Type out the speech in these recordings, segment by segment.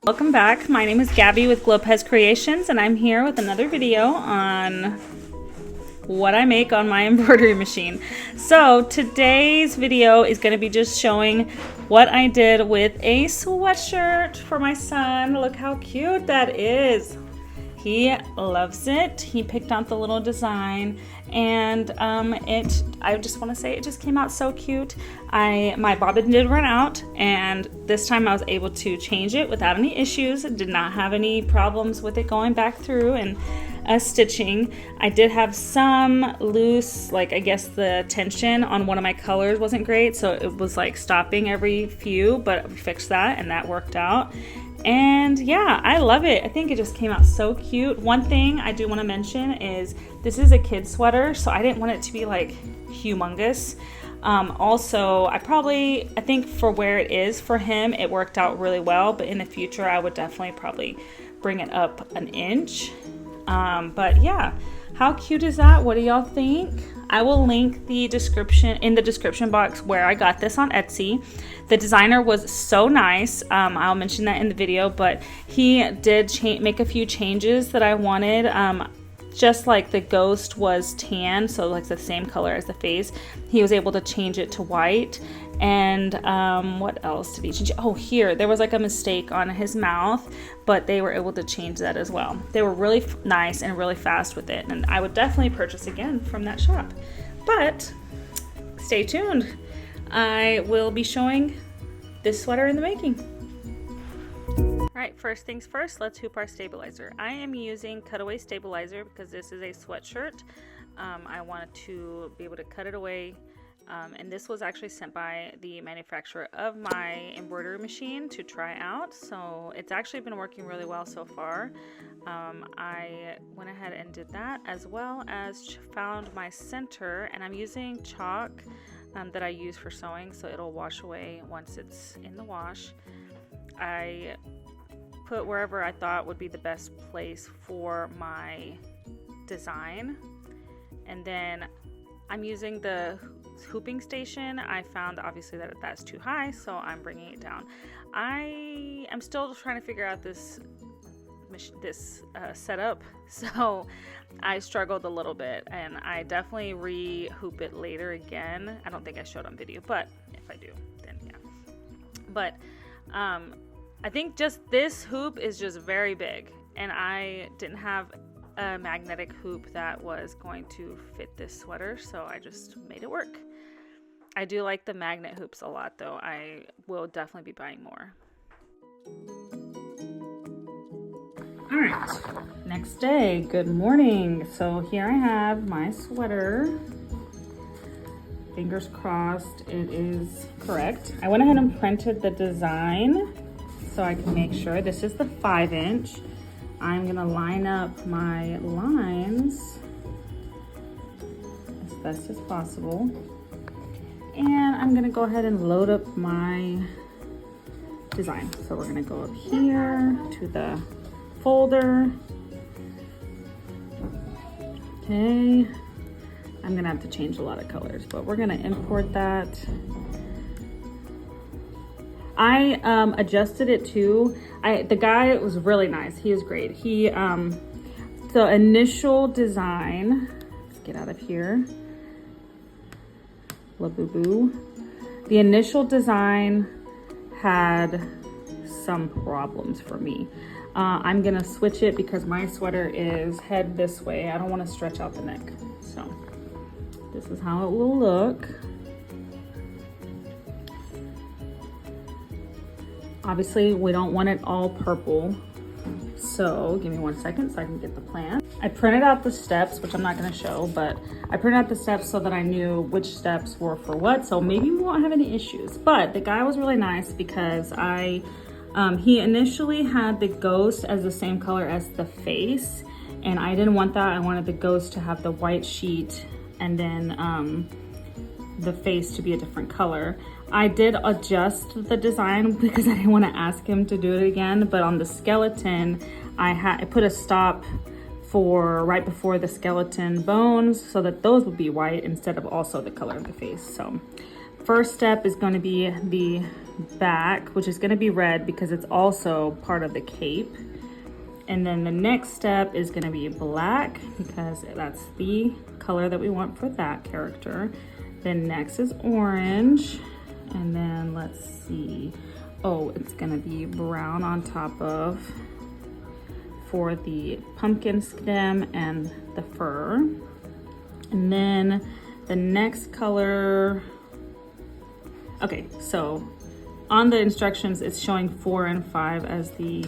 Welcome back. My name is Gabby with Glopez Creations, and I'm here with another video on what I make on my embroidery machine. So today's video is going to be just showing what I did with a sweatshirt for my son. Look how cute that is. He loves it. He picked out the little design, and I just want to say it just came out so cute. My bobbin did run out, and this time I was able to change it without any issues. Did not have any problems with it going back through and stitching. I did have some loose, like I guess the tension on one of my colors wasn't great, so it was like stopping every few, but we fixed that and that worked out. And yeah, I love it. I think it just came out so cute. One thing I do want to mention is this is a kid's sweater, so I didn't want it to be like humongous. Also, I think for where it is for him, it worked out really well, but in the future, I would definitely probably bring it up an inch. But yeah, how cute is that? What do y'all think? I will link the description box where I got this on Etsy. The designer was so nice. I'll mention that in the video, but he did make a few changes that I wanted. Just like the ghost was tan, so like the same color as the face, he was able to change it to white. And what else did he change? Oh, here there was like a mistake on his mouth, but they were able to change that as well. They were really nice and really fast with it, and I would definitely purchase again from that shop. But stay tuned. I will be showing this sweater in the making. Alright, first things first, let's hoop our stabilizer. I am using cutaway stabilizer because this is a sweatshirt. I wanted to be able to cut it away, and this was actually sent by the manufacturer of my embroidery machine to try out, so it's actually been working really well so far. I went ahead and did that, as well as found my center, and I'm using chalk that I use for sewing, so it'll wash away once it's in the wash. I put wherever I thought would be the best place for my design, and then I'm using the hooping station. I found obviously that that's too high, so I'm bringing it down. I am still trying to figure out this setup, so I struggled a little bit, and I definitely re-hoop it later again. I don't think I showed on video, but if I do, then yeah. But I think just this hoop is just very big, and I didn't have a magnetic hoop that was going to fit this sweater, so I just made it work. I do like the magnet hoops a lot, though. I will definitely be buying more. All right, next day, good morning. So here I have my sweater. Fingers crossed it is correct. I went ahead and printed the design so I can make sure. This is the 5-inch. I'm gonna line up my lines as best as possible. And I'm gonna go ahead and load up my design. So we're gonna go up here to the folder. Okay, I'm gonna have to change a lot of colors, but we're gonna import that. I adjusted it too. The guy was really nice. He was great. He the initial design, let's get out of here. La boo boo. The initial design had some problems for me. I'm gonna switch it because my sweater is head this way. I don't want to stretch out the neck. So this is how it will look. Obviously, we don't want it all purple. So give me 1 second so I can get the plan. I printed out the steps, which I'm not gonna show, but I printed out the steps so that I knew which steps were for what. So maybe we won't have any issues. But the guy was really nice because he initially had the ghost as the same color as the face, and I didn't want that. I wanted the ghost to have the white sheet and then the face to be a different color. I did adjust the design because I didn't want to ask him to do it again, but on the skeleton, I put a stop for right before the skeleton bones so that those would be white instead of also the color of the face. So first step is going to be the back, which is going to be red because it's also part of the cape. And then the next step is going to be black because that's the color that we want for that character. Then next is orange. And then let's see. Oh, it's going to be brown on top of for the pumpkin stem and the fur. And then the next color. Okay, so on the instructions, it's showing 4 and 5 as the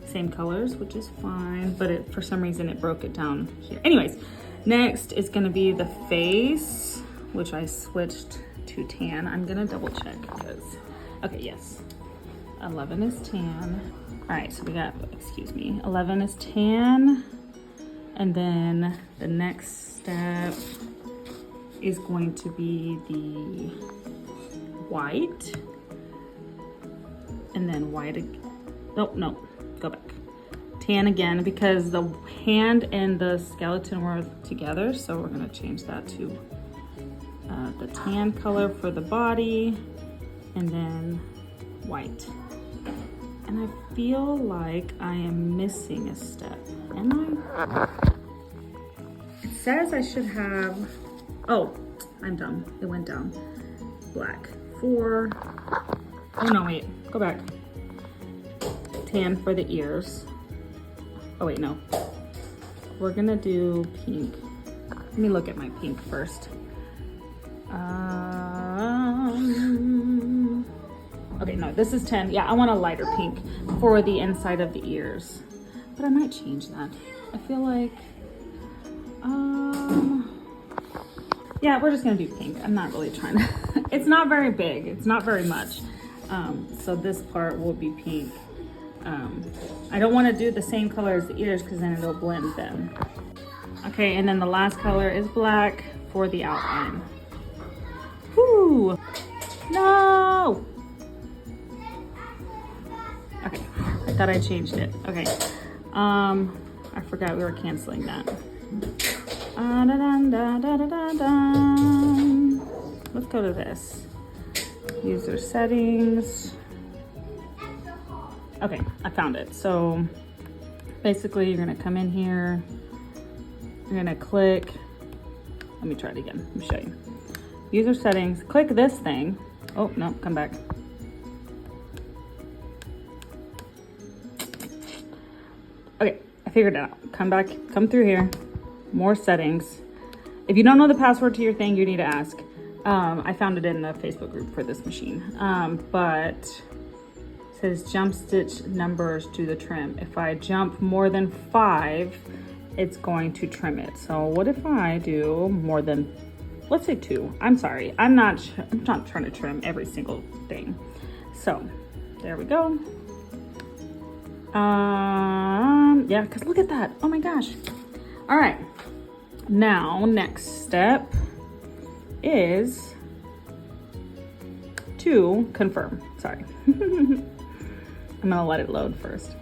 same colors, which is fine, but for some reason it broke it down here. Anyways, next is gonna be the face, which I switched to tan. I'm gonna double check because, okay, yes, 11 is tan. All right, so we got, excuse me, 11 is tan, and then the next step is going to be the white, and then white again. Oh, no, go back. Tan again, because the hand and the skeleton were together, so we're gonna change that to the tan color for the body, and then white. And I feel like I am missing a step. Am I? It says I should have, oh, I'm dumb. It went down. Black. 4. Oh no, wait, go back. Tan for the ears. Oh wait, no. We're gonna do pink. Let me look at my pink first. Okay, no, this is 10. Yeah, I want a lighter pink for the inside of the ears. But I might change that. I feel like, yeah, we're just gonna do pink. I'm not really trying to, it's not very big. It's not very much. So this part will be pink. I don't wanna do the same color as the ears because then it'll blend them. Okay, and then the last color is black for the outline. Whew, no! Okay, I thought I changed it. Okay, I forgot we were canceling that. Let's go to this. User settings. Okay, I found it. So basically you're gonna come in here, you're gonna click, let me try it again, let me show you. User settings, click this thing. Oh, no, come back. Okay, I figured it out. Come back, come through here, more settings. If you don't know the password to your thing, you need to ask. I found it in the Facebook group for this machine, but it says jump stitch numbers to the trim. If I jump more than 5, it's going to trim it. So what if I do more than, let's say 2. I'm sorry, I'm not trying to trim every single thing. So there we go. Yeah, because look at that. Oh my gosh. All right. Now, next step is to confirm. Sorry. I'm gonna let it load first.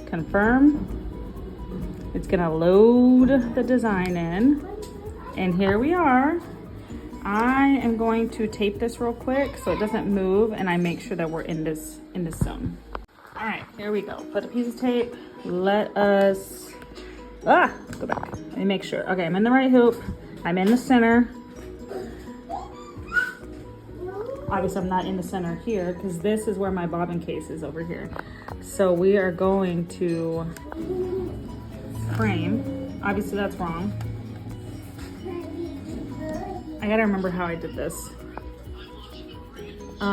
Confirm. It's gonna load the design in. And here we are. I am going to tape this real quick so it doesn't move and I make sure that we're in this zone. All right, here we go. Put a piece of tape. Let us, go back. Let me make sure. Okay, I'm in the right hoop. I'm in the center. Obviously I'm not in the center here because this is where my bobbin case is over here. So we are going to frame. Obviously that's wrong. I gotta remember how I did this. Hold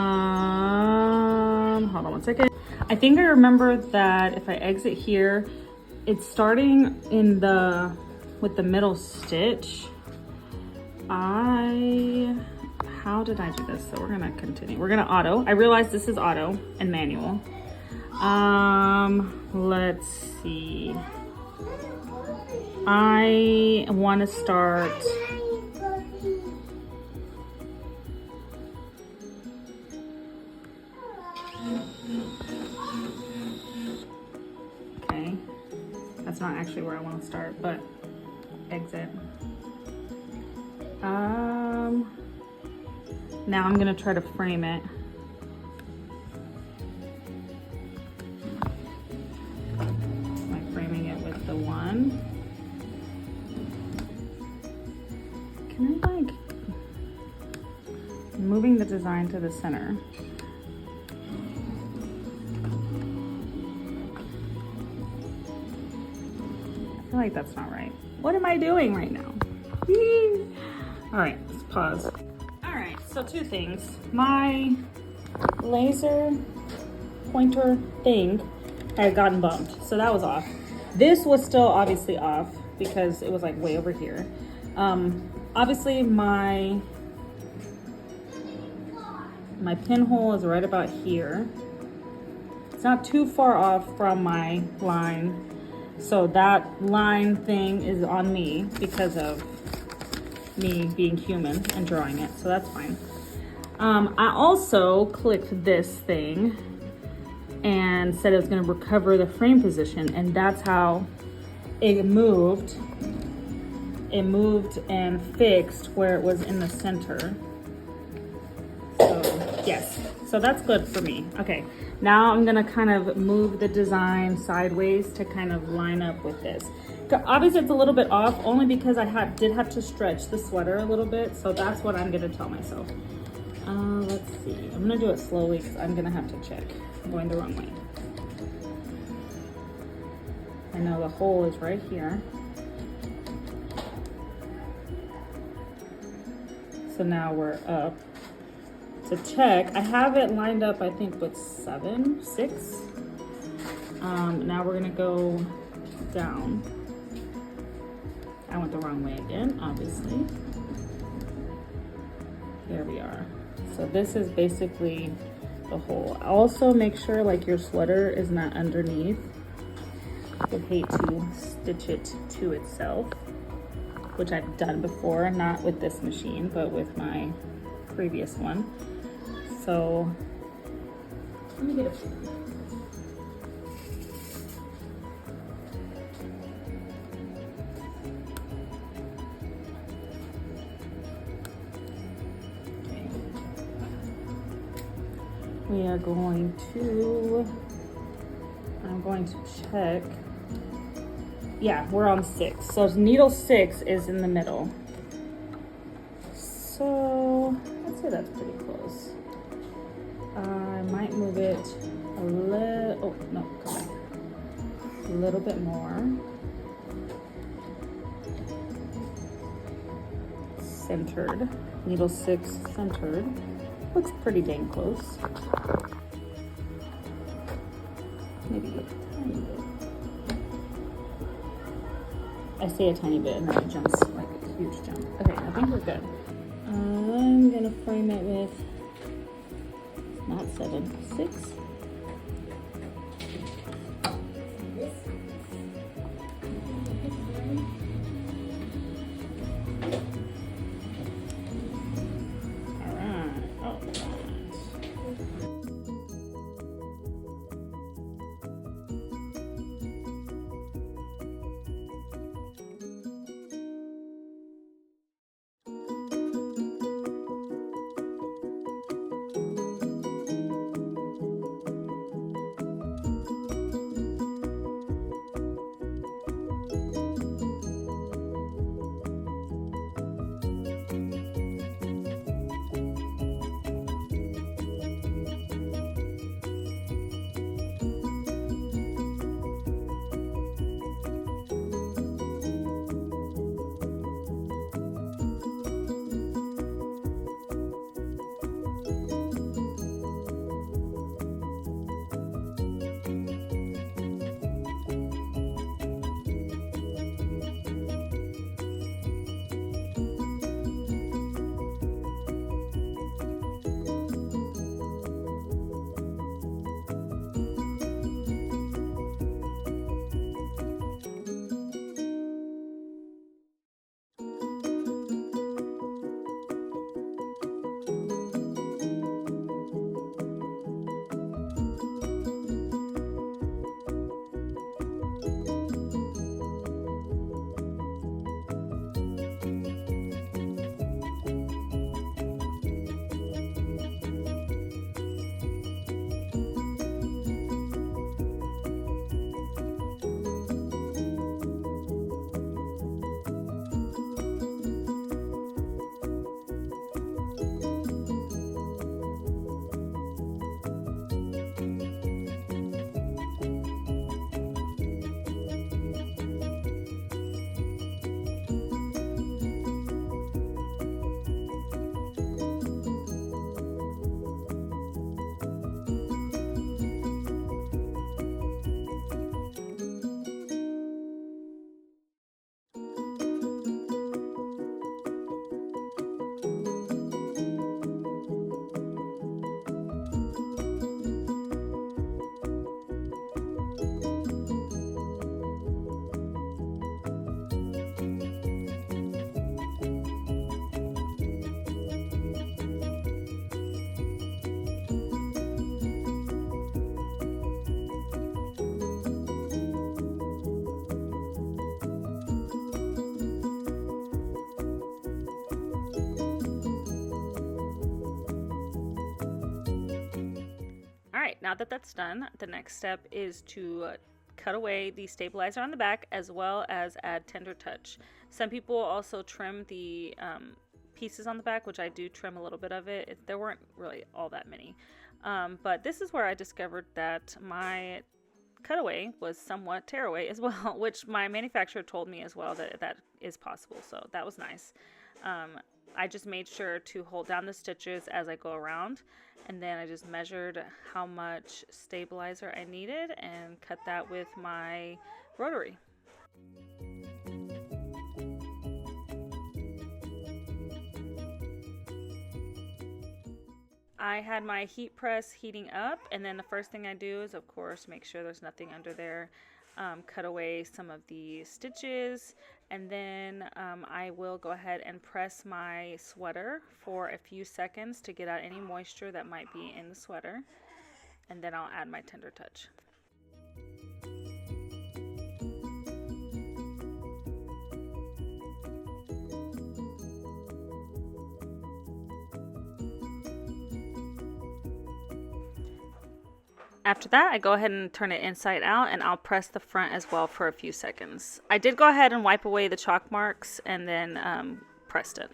on one second. I think I remember that if I exit here, it's starting in with the middle stitch. How did I do this? So we're gonna continue. We're gonna auto. I realize this is auto and manual. Let's see. I wanna start, okay, that's not actually where I want to start, but exit. Now I'm gonna try to frame it. Like framing it with the one. Can I like, moving the design to the center. I feel like that's not right. What am I doing right now? All right, let's pause. All right, so two things. My laser pointer thing had gotten bumped, so that was off. This was still obviously off because it was like way over here. Obviously my pinhole is right about here. It's not too far off from my line. So that line thing is on me because of me being human and drawing it, so that's fine. I also clicked this thing and said it was gonna recover the frame position, and that's how it moved. It moved and fixed where it was in the center. So yes, so that's good for me. Okay, now I'm gonna kind of move the design sideways to kind of line up with this. Obviously it's a little bit off only because I did have to stretch the sweater a little bit, so that's what I'm gonna tell myself. Let's see, I'm gonna do it slowly because I'm gonna have to check. I'm going the wrong way. I know the hole is right here. So now we're up. To check, I have it lined up, I think, with 7, 6. Now we're gonna go down. I went the wrong way again, obviously. Here we are. So this is basically the hole. Also make sure like your sweater is not underneath. I would hate to stitch it to itself, which I've done before, not with this machine, but with my previous one. So let me get a we are going to, I'm going to check. Yeah, we're on 6. So needle 6 is in the middle. So I'd say that's pretty close. I might move it a little, oh no, come back. A little bit more. Centered, needle 6 centered. Looks pretty dang close. Maybe a tiny bit. I say a tiny bit and then it jumps like a huge jump. Okay, I think we're good. I'm gonna frame it with not 7, 6. now that that's done, the next step is to cut away the stabilizer on the back as well as add tender touch. Some people also trim the pieces on the back, which I do trim a little bit of it. There weren't really all that many. But this is where I discovered that my cutaway was somewhat tearaway as well, which my manufacturer told me as well that that is possible. So that was nice. I just made sure to hold down the stitches as I go around, and then I just measured how much stabilizer I needed and cut that with my rotary. I had my heat press heating up, and then the first thing I do is, of course, make sure there's nothing under there. Cut away some of the stitches, and then I will go ahead and press my sweater for a few seconds to get out any moisture that might be in the sweater, and then I'll add my tender touch. After that, I go ahead and turn it inside out, and I'll press the front as well for a few seconds. I did go ahead and wipe away the chalk marks and then pressed it.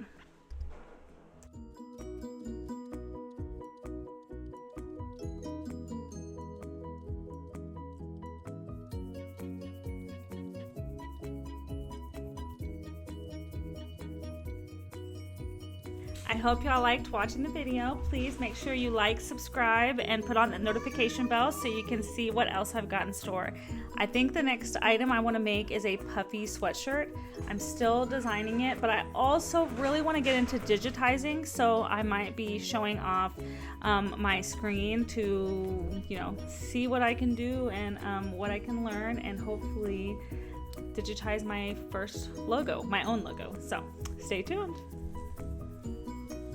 I hope y'all liked watching the video. Please make sure you like, subscribe, and put on the notification bell so you can see what else I've got in store. I think the next item I want to make is a puffy sweatshirt. I'm still designing it, but I also really want to get into digitizing, so I might be showing off my screen to, see what I can do and what I can learn, and hopefully digitize my first logo, my own logo. So stay tuned.